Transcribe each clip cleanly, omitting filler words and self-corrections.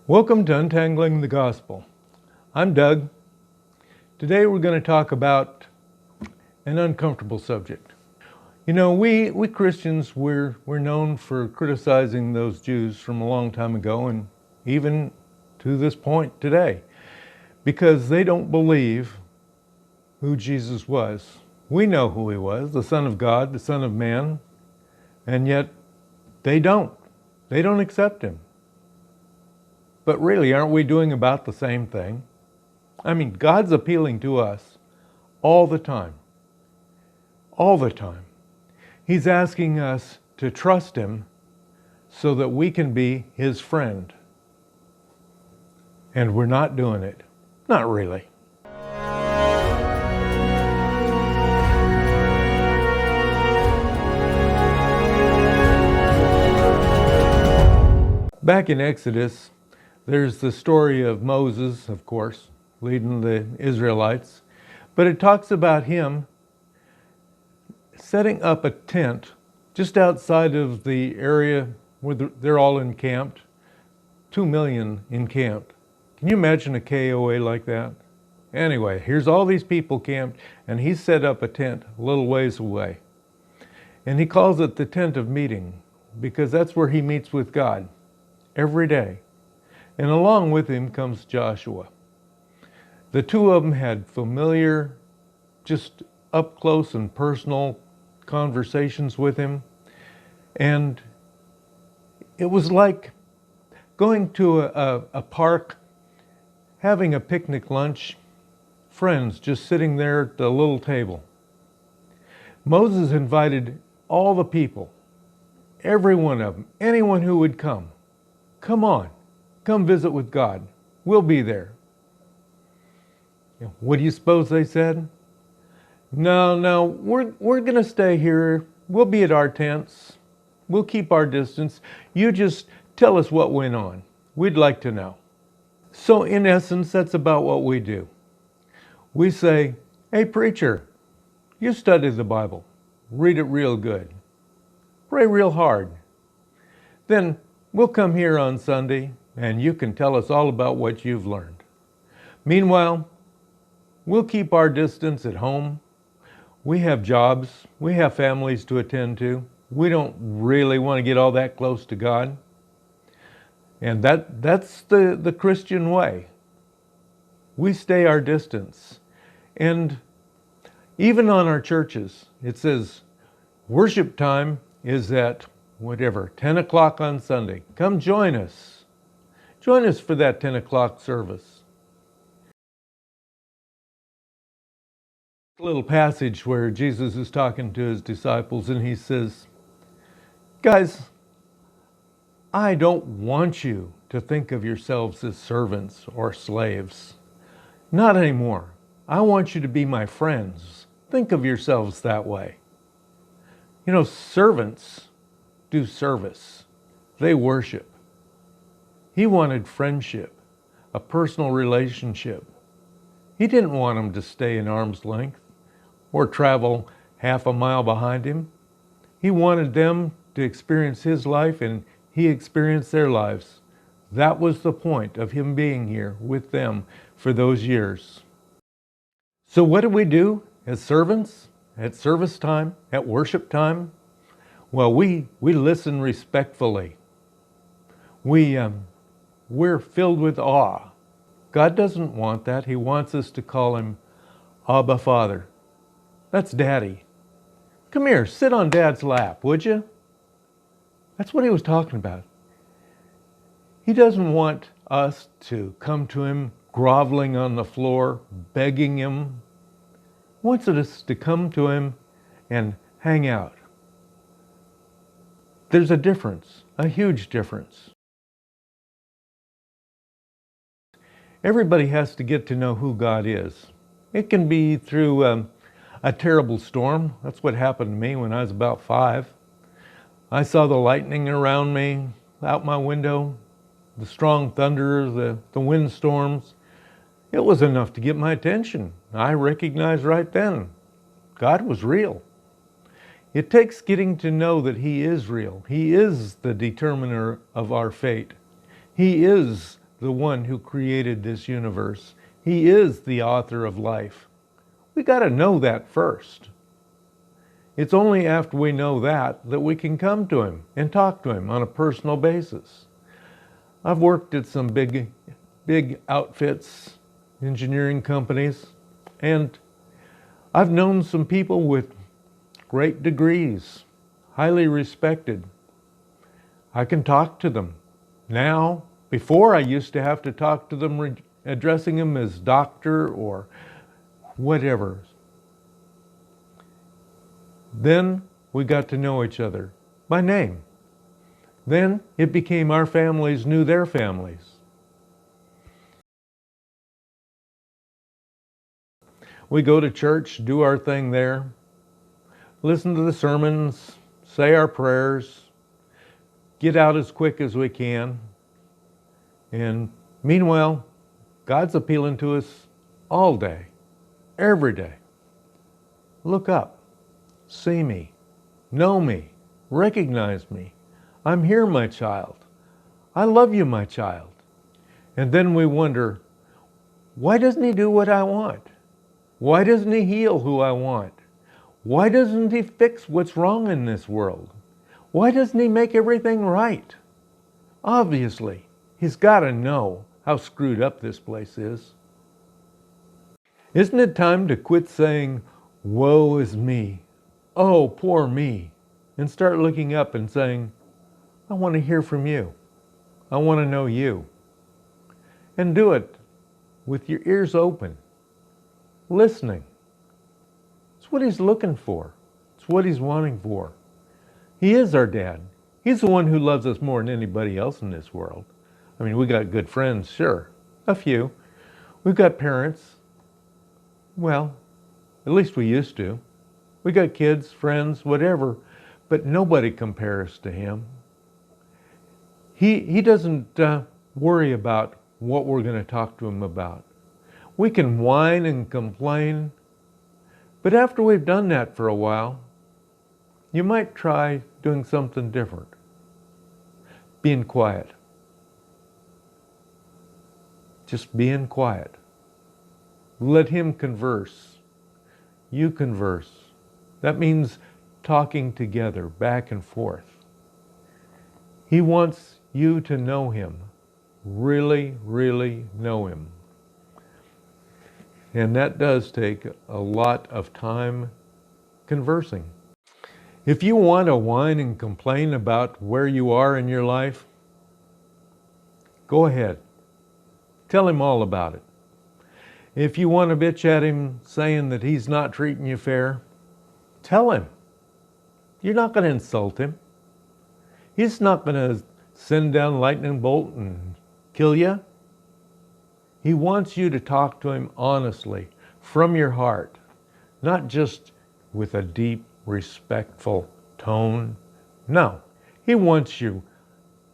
Welcome to Untangling the Gospel. I'm Doug. Today we're going to talk about an uncomfortable subject. You know, we Christians, we're known for criticizing those Jews from a long time ago and even to this point today because they don't believe who Jesus was. We know who he was, the Son of God, the Son of Man, and yet they don't. They don't accept him. But really, aren't we doing about the same thing? I mean, God's appealing to us all the time. All the time. He's asking us to trust him so that we can be his friend. And we're not doing it. Not really. Back in Exodus, there's the story of Moses, of course, leading the Israelites, but it talks about him setting up a tent just outside of the area where they're all encamped, 2 million encamped. Can you imagine a KOA like that? Anyway, here's all these people camped, and he set up a tent a little ways away. And he calls it the tent of meeting, because that's where he meets with God every day. And along with him comes Joshua. The two of them had familiar, just up close and personal conversations with him. And it was like going to a park, having a picnic lunch, friends just sitting there at the little table. Moses invited all the people, every one of them, anyone who would come. Come on. Come visit with God. We'll be there. What do you suppose they said? No, we're going to stay here. We'll be at our tents. We'll keep our distance. You just tell us what went on. We'd like to know. So in essence, that's about what we do. We say, hey preacher, you study the Bible. Read it real good. Pray real hard. Then we'll come here on Sunday and you can tell us all about what you've learned. Meanwhile, we'll keep our distance at home. We have jobs. We have families to attend to. We don't really want to get all that close to God. And that's the Christian way. We stay our distance. And even on our churches, it says worship time is at 10 o'clock on Sunday. Come join us. Join us for that 10 o'clock service. A little passage where Jesus is talking to his disciples and he says, guys, I don't want you to think of yourselves as servants or slaves. Not anymore. I want you to be my friends. Think of yourselves that way. You know, servants do service. They worship. He wanted friendship, a personal relationship. He didn't want them to stay in arm's length or travel half a mile behind him. He wanted them to experience his life and he experienced their lives. That was the point of him being here with them for those years. So what do we do as servants at service time, at worship time? Well, we listen respectfully. We're filled with awe. God doesn't want that. He wants us to call him Abba Father. That's Daddy. Come here, sit on Dad's lap, would you? That's what he was talking about. He doesn't want us to come to him groveling on the floor, begging him. He wants us to come to him and hang out. There's a difference, a huge difference. Everybody has to get to know who God is. It can be through a terrible storm. That's what happened to me when I was about 5. I saw the lightning around me, out my window, the strong thunder, the windstorms. It was enough to get my attention. I recognized right then, God was real. It takes getting to know that he is real. He is the determiner of our fate. He is the one who created this universe. He is the author of life. We got to know that first. It's only after we know that we can come to him and talk to him on a personal basis. I've worked at some big outfits, engineering companies, and I've known some people with great degrees, highly respected. I can talk to them now. Before, I used to have to talk to them addressing them as doctor or whatever. Then we got to know each other by name. Then it became our families knew their families. We go to church, do our thing there, listen to the sermons, say our prayers, get out as quick as we can. And meanwhile, God's appealing to us all day, every day. Look up, see me, know me, recognize me. I'm here, my child. I love you, my child. And then we wonder, why doesn't he do what I want? Why doesn't he heal who I want? Why doesn't he fix what's wrong in this world? Why doesn't he make everything right? Obviously, he's got to know how screwed up this place is. Isn't it time to quit saying, woe is me, oh, poor me, and start looking up and saying, I want to hear from you. I want to know you. And do it with your ears open, listening. It's what he's looking for. It's what he's wanting for. He is our dad. He's the one who loves us more than anybody else in this world. I mean, we got good friends, sure, a few. We've got parents. Well, at least we used to. We got kids, friends, whatever, but nobody compares to him. He doesn't worry about what we're going to talk to him about. We can whine and complain, but after we've done that for a while, you might try doing something different. Being quiet. Just being quiet. Let him converse. You converse. That means talking together, back and forth. He wants you to know him. Really, really know him. And that does take a lot of time conversing. If you want to whine and complain about where you are in your life, go ahead. Tell him all about it. If you want to bitch at him saying that he's not treating you fair, tell him. You're not going to insult him. He's not going to send down lightning bolt and kill you. He wants you to talk to him honestly, from your heart, not just with a deep, respectful tone. No, he wants you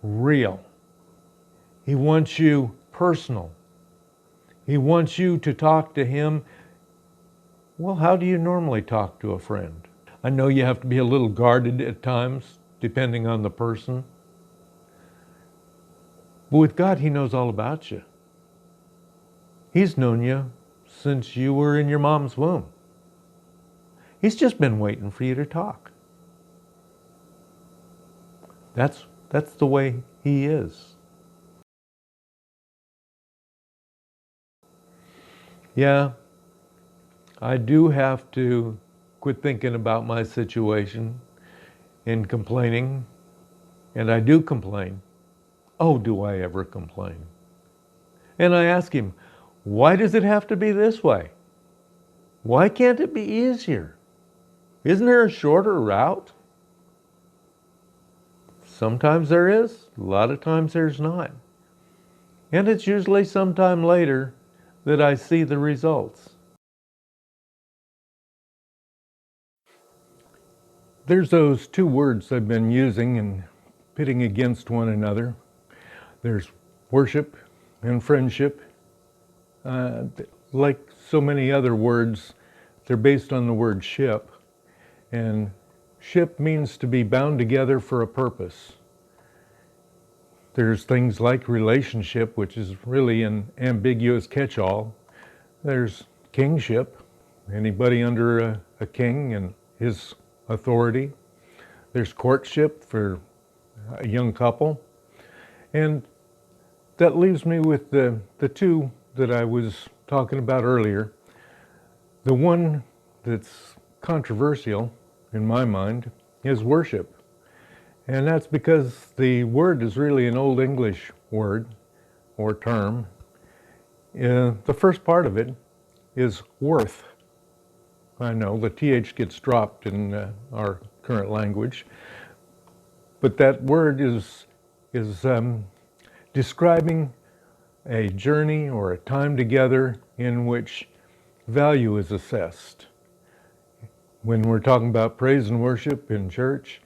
real. He wants you personal. He wants you to talk to him. Well, how do you normally talk to a friend? I know you have to be a little guarded at times, depending on the person. But with God, he knows all about you. He's known you since you were in your mom's womb. He's just been waiting for you to talk. That's the way he is. Yeah, I do have to quit thinking about my situation and complaining, and I do complain. Oh, do I ever complain? And I ask him, why does it have to be this way? Why can't it be easier? Isn't there a shorter route? Sometimes there is, a lot of times there's not. And it's usually sometime later that I see the results. There's those two words I've been using and pitting against one another. There's worship and friendship. Like so many other words, they're based on the word ship. And ship means to be bound together for a purpose. There's things like relationship, which is really an ambiguous catch-all. There's kingship, anybody under a king and his authority. There's courtship for a young couple. And that leaves me with the two that I was talking about earlier. The one that's controversial in my mind is worship. And that's because the word is really an Old English word or term. The first part of it is worth. I know the TH gets dropped in our current language, but that word is describing a journey or a time together in which value is assessed. When we're talking about praise and worship in church,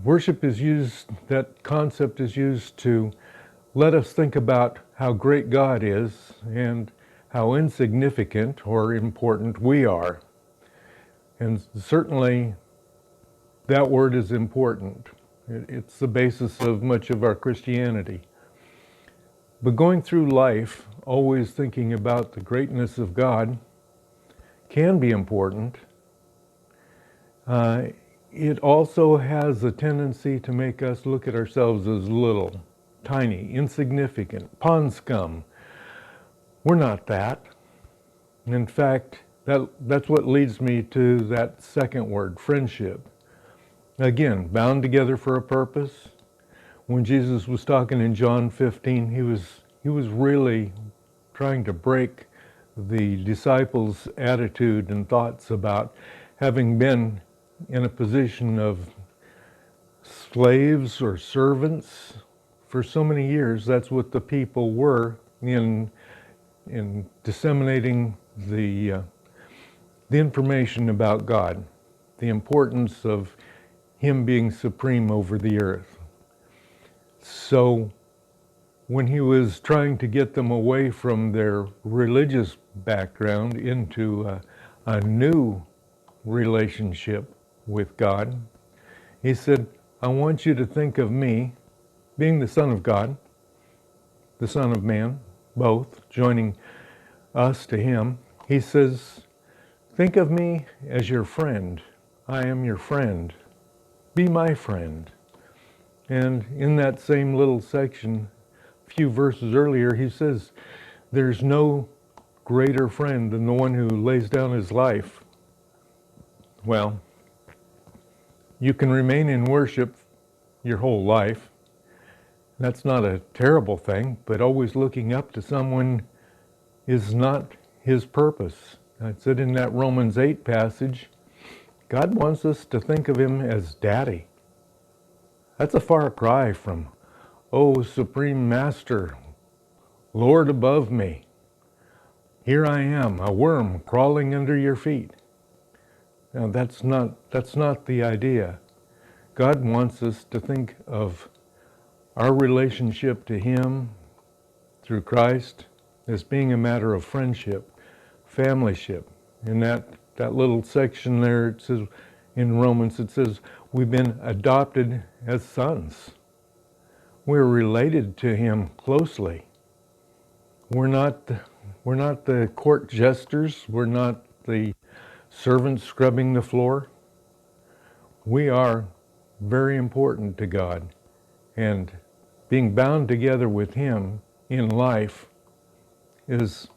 worship is used, that concept is used to let us think about how great God is and how insignificant or important we are. And certainly that word is important. It's the basis of much of our Christianity. But going through life, always thinking about the greatness of God can be important. It also has a tendency to make us look at ourselves as little, tiny, insignificant, pond scum. We're not that. In fact, that's what leads me to that second word, friendship. Again, bound together for a purpose. When Jesus was talking in John 15, he was really trying to break the disciples' attitude and thoughts about having been in a position of slaves or servants for so many years. That's what the people were in disseminating the information about God, the importance of Him being supreme over the earth. So when he was trying to get them away from their religious background into a new relationship with God, he said, I want you to think of me being the Son of God, the Son of Man, both joining us to Him. He says, think of me as your friend. I am your friend. Be my friend. And in that same little section, a few verses earlier, he says, there's no greater friend than the one who lays down his life. Well, you can remain in worship your whole life. That's not a terrible thing, but always looking up to someone is not his purpose. I said in that Romans 8 passage, God wants us to think of Him as Daddy. That's a far cry from, oh, Supreme Master, Lord above me. Here I am, a worm crawling under your feet. Now that's not the idea. God wants us to think of our relationship to Him through Christ as being a matter of friendship, familyship. In that little section there, it says, in Romans, it says, we've been adopted as sons. We're related to Him closely. We're not the court jesters. We're not the servants scrubbing the floor. We are very important to God. And being bound together with Him in life is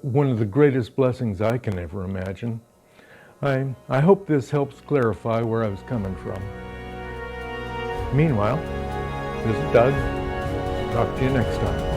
one of the greatest blessings I can ever imagine. I hope this helps clarify where I was coming from. Meanwhile, this is Doug. Talk to you next time.